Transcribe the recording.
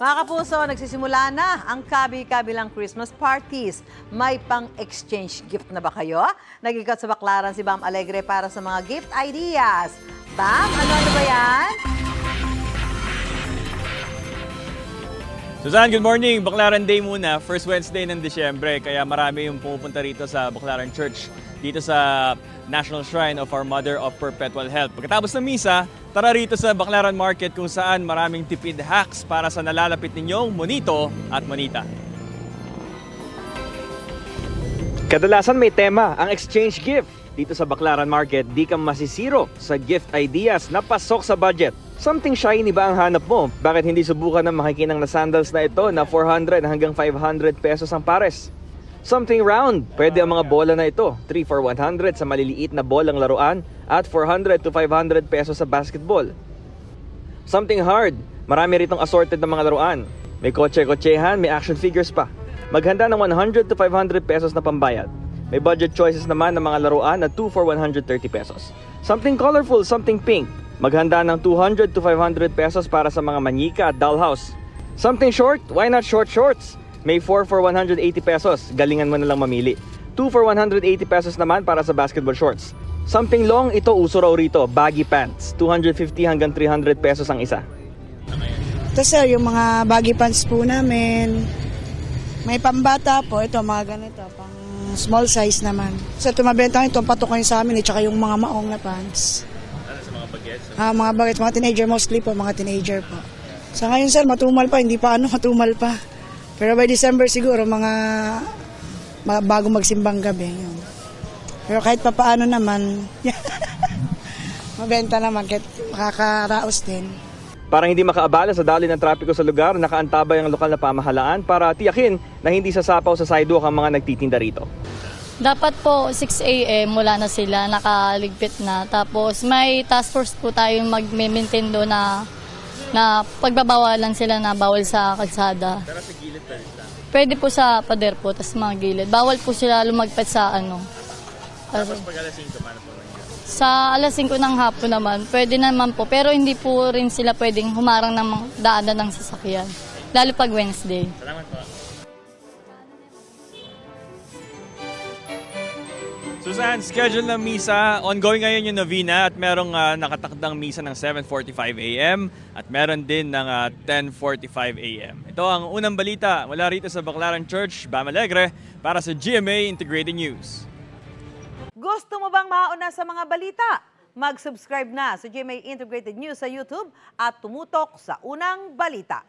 Mga kapuso, nagsisimula na ang kabi-kabilang Christmas parties. May pang-exchange gift na ba kayo? Nag-ikot sa Baklaran si Bam Alegre para sa mga gift ideas. Bam, ano ba yan? Susan, good morning. Baklaran Day muna, first Wednesday ng Disyembre. Kaya marami yung pumupunta rito sa Baklaran Church, dito sa National Shrine of Our Mother of Perpetual Health. Pagkatapos ng misa, tara rito sa Baklaran Market kung saan maraming tipid hacks para sa nalalapit ninyong monito at monita. Kadalasan may tema ang exchange gift. Dito sa Baklaran Market, di ka masisiro sa gift ideas na pasok sa budget. Something shiny ba ang hanap mo? Bakit hindi subukan ng makikinang na sandals na ito na 400 hanggang 500 pesos ang pares? Something round, pwede ang mga bola na ito, 3 for 100 sa maliliit na bolang laruan at 400 to 500 pesos sa basketball. Something hard, marami ritong assorted na mga laruan. May kotse-kotsehan, may action figures pa. Maghanda ng 100 to 500 pesos na pambayad. May budget choices naman ng mga laruan na 2 for 130 pesos. Something colorful, something pink. Maghanda ng 200 to 500 pesos para sa mga manyika at dollhouse. Something short? Why not short shorts? May 4 for 180 pesos. Galingan mo na lang mamili. 2 for 180 pesos naman para sa basketball shorts. Something long, ito uso raw rito. Baggy pants. 250 hanggang 300 pesos ang isa. Ito sir, yung mga baggy pants po namin. May pambata po. Ito mga ganito. Pang small size naman. So tumabenta ito, patukoy sa amin. Tsaka yung mga maong na pants. Mga bagets, mga teenager mostly po, mga teenager po. Sa ngayon sir, matumal pa, hindi pa matumal pa. Pero by December siguro, mga bago magsimbang gabi. Yun. Pero kahit pa paano naman, mabenta naman, kahit makakaraos din. Para hindi makaabala sa daloy ng trapiko sa lugar, nakaantabay ang lokal na pamahalaan para tiyakin na hindi sasapaw sa sidewalk ang mga nagtitinda rito. Dapat po 6 a.m. mula na sila, nakaligpit na. Tapos may task force po tayong mag-maintain doon na pagbabawalan sila na bawal sa kalsada. Pero sa gilid pa rin lang? Pwede po sa pader po, tapos mga gilid. Bawal po sila lumagpat sa ano. Tapos pag alas 5, paano po nangyari? Sa alas 5 ng hapon naman, pwede naman po. Pero hindi po rin sila pwedeng humarang ng daanan ng sasakyan. Lalo pag Wednesday. Salamat po. Susan, schedule ng misa. Ongoing ngayon yung novena at merong nakatakdang misa ng 7:45 a.m. at meron din ng 10:45 a.m. Ito ang unang balita mula rito sa Baklaran Church, Bam Alegre, para sa GMA Integrated News. Gusto mo bang mauna sa mga balita? Mag-subscribe na sa GMA Integrated News sa YouTube at tumutok sa unang balita.